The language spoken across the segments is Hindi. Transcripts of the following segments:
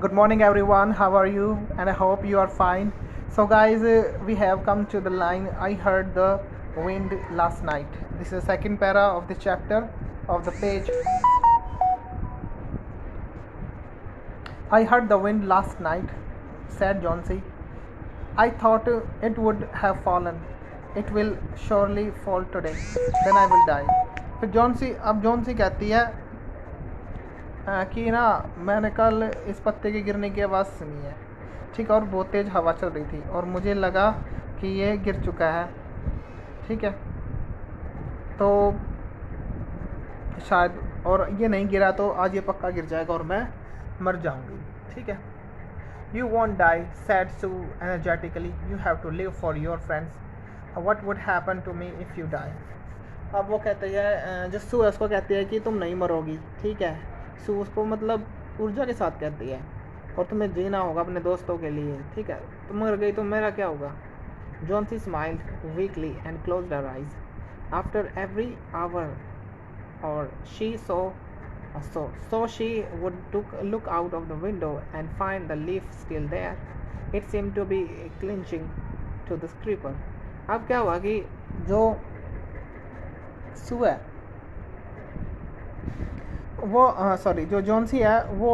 Good morning, everyone. How are you? And I hope you are fine. So, guys, we have come to the line. I heard the wind last night. This is the second para of the chapter of the page. I heard the wind last night, said Johnsy. I thought it would have fallen. It will surely fall today. Then I will die. फिर जॉन्सी कहती है कि ना मैंने कल इस पत्ते के गिरने की आवाज़ सुनी है, ठीक है, और बहुत तेज़ हवा चल रही थी और मुझे लगा कि ये गिर चुका है, ठीक है, तो शायद, और ये नहीं गिरा तो आज ये पक्का गिर जाएगा और मैं मर जाऊंगी, ठीक है. You won't die, said Sue energetically. You have to live for your friends. What would happen to me if you die? अब वो कहते हैं, जो सू उसको कहती है कि तुम नहीं मरोगी, ठीक है. सू उसको मतलब ऊर्जा के साथ कहती है और तुम्हें जीना होगा अपने दोस्तों के लिए, ठीक है. तुम मर गई तो मेरा क्या होगा? Johnsy smiled weakly and closed her eyes. After every hour or so she would look out of the window and find the leaf still there. It seemed to be clinging to the creeper. अब क्या हुआ कि जो सू है वो जो जॉन्सी है वो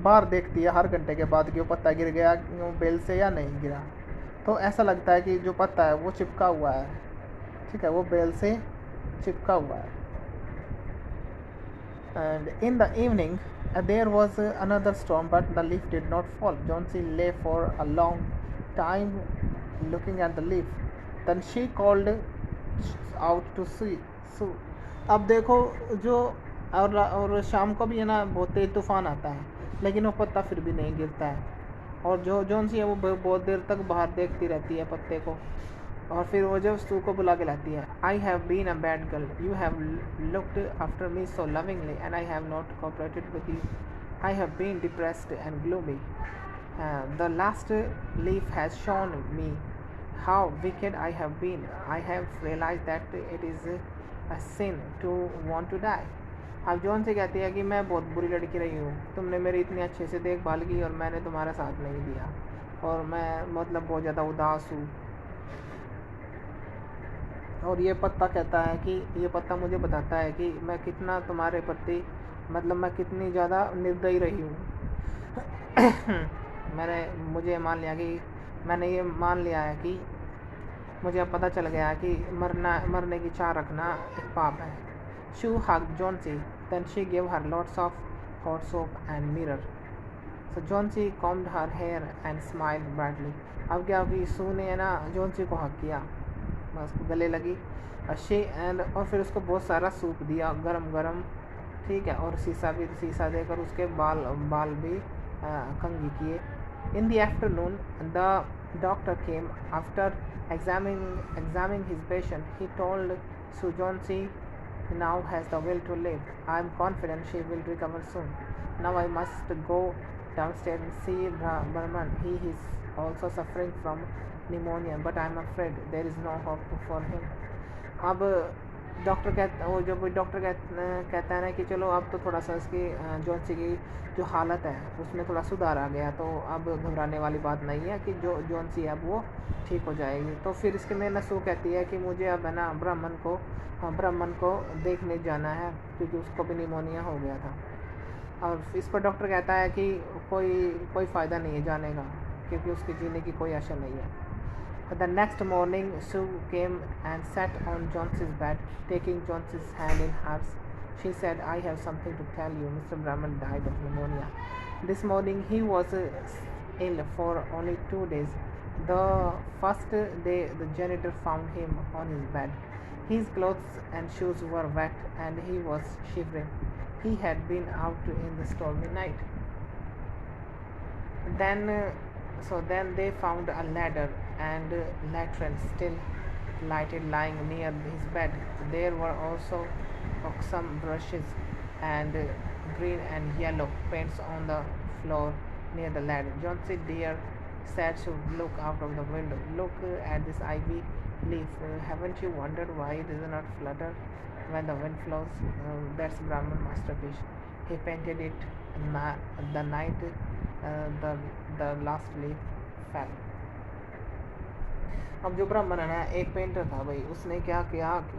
बाहर देखती है हर घंटे के बाद कि वो पत्ता गिर गया वो बेल से या नहीं गिरा. तो ऐसा लगता है कि जो पत्ता है वो चिपका हुआ है, ठीक है, वो बेल से चिपका हुआ है. And in the evening, there was another storm, but the leaf did not fall. Johnsy lay for a long time looking at the leaf. Then she called out to Sue. अब देखो जो और शाम को भी है ना बहुत तेज तूफान आता है, लेकिन वो पत्ता फिर भी नहीं गिरता है. और जो जॉन्सी है वो बहुत देर तक बाहर देखती रहती है पत्ते को, और फिर वो जब सू को बुला के लाती है. I have been a bad girl. You have looked after me so lovingly and I have not cooperated with you. I have been depressed and gloomy. The last leaf has shown me how wicked I have been. I have realize that it is a sin to want to die. अब जॉन से कहती है कि मैं बहुत बुरी लड़की रही हूँ, तुमने मेरी इतनी अच्छे से देखभाल की और मैंने तुम्हारा साथ नहीं दिया, और मैं मतलब बहुत ज़्यादा उदास हूँ. और ये पत्ता कहता है कि ये पत्ता मुझे बताता है कि मैं कितना तुम्हारे प्रति मतलब मैं कितनी ज़्यादा निर्दयी रही हूँ. मुझे मैंने ये मान लिया है कि मुझे अब पता चल गया है कि मरने की चाह रखना एक पाप है. She hugged Johnsy. Then she gave her lots of hot soap and mirror. So Johnsy combed her hair and smiled brightly. अब क्या होगी, सू ने है ना जॉन्सी को हक किया, उसको गले लगी और फिर उसको बहुत सारा सूप दिया गरम गरम, ठीक है, और शीशा देकर उसके बाल भी कंघी किए. In the afternoon the doctor came. After examining his patient, he told Sue Johnsy now has the will to live. I am confident she will recover soon. Now I must go downstairs and see Brahman. He is also suffering from pneumonia, but I am afraid there is no hope for him. अब डॉक्टर कहता है ना कि चलो अब तो थोड़ा सा इसकी जॉन्सी की जो हालत है उसमें थोड़ा सुधार आ गया, तो अब घबराने वाली बात नहीं है कि जो जॉन्सी है अब वो ठीक हो जाएगी. तो फिर इसके में नसू कहती है कि मुझे अब है ना ब्राह्मण को देखने जाना है क्योंकि उसको भी निमोनिया हो गया था. और इस पर डॉक्टर कहता है कि कोई फ़ायदा नहीं है जाने का क्योंकि उसके जीने की कोई आशा नहीं है. The next morning, Sue came and sat on Johnson's bed, taking Johnson's hand in hers. She said, I have something to tell you. Mr. Brahman died of pneumonia. This morning he was ill for only 2 days. The first day the janitor found him on his bed. His clothes and shoes were wet and he was shivering. He had been out in the stormy night. Then they found a ladder and lantern still lighted lying near his bed. There were also some brushes and green and yellow paints on the floor near the ladder. Johnsy dear said to look out of the window. Look at this ivy leaf. Haven't you wondered why it does not flutter when the wind blows? That's Brahman masterpiece. He painted it the night the last leaf fail. अब जो ब्राह्मण है ना, एक पेंटर था भाई, उसने क्या किया कि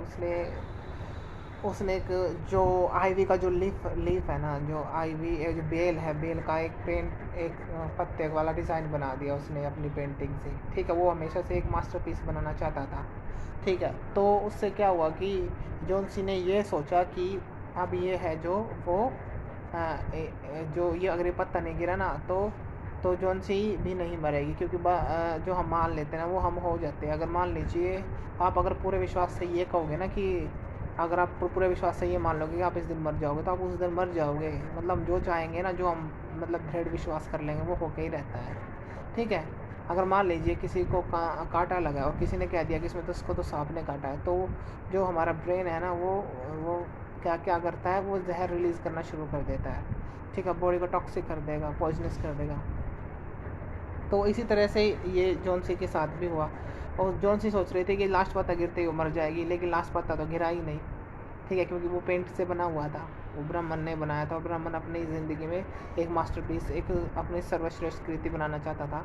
उसने एक जो आईवी का जो लीफ है ना, जो आईवी जो बेल है, बेल का एक पत्ते वाला डिज़ाइन बना दिया उसने अपनी पेंटिंग से। ठीक है, वो हमेशा से एक मास्टरपीस बनाना चाहता था। ठीक है, तो उससे क्या हुआ कि जोन्सी ने ये सोचा कि अब ये है जो वो जो ये अगर ये पत्ता नहीं गिरा ना तो जोन्सी भी नहीं मरेगी, क्योंकि जो हम मान लेते हैं ना वो हम हो जाते हैं। अगर मान लीजिए आप अगर पूरे विश्वास से ये कहोगे ना कि अगर आप पूरे विश्वास से ये मान लोगे कि आप इस दिन मर जाओगे, तो आप उस दिन मर जाओगे। मतलब जो चाहेंगे ना, जो हम मतलब दृढ़ विश्वास कर लेंगे, वो होके ही रहता है। ठीक है, अगर मान लीजिए किसी को कांटा लगा और किसी ने कह दिया कि इसमें तो उसको तो सांप ने काटा है, तो जो हमारा ब्रेन है ना वो क्या क्या करता है, वो जहर रिलीज़ करना शुरू कर देता है। ठीक है, बॉडी को टॉक्सिक कर देगा, पॉइजनस कर देगा। तो इसी तरह से ये जॉन्सी के साथ भी हुआ, और जॉन्सी सोच रही थी कि लास्ट पत्ता गिरते ही वो मर जाएगी, लेकिन लास्ट पत्ता तो गिरा ही नहीं। ठीक है, क्योंकि वो पेंट से बना हुआ था, वो ब्राह्मण ने बनाया था, और ब्राह्मण अपनी ज़िंदगी में एक मास्टरपीस, एक अपनी सर्वश्रेष्ठ कृति बनाना चाहता था,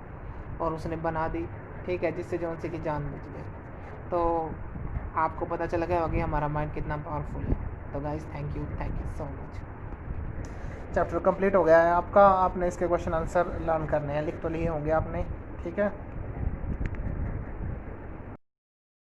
और उसने बना दी। ठीक है, जिससे जॉन्सी की जान बच गई। तो आपको पता चल गया होगा कि हमारा माइंड कितना पावरफुल है। तो guys, thank you so much. Chapter complete हो गया है आपका। आपने इसके क्वेश्चन आंसर लर्न करने हैं, लिख तो लिए होंगे आपने। ठीक है।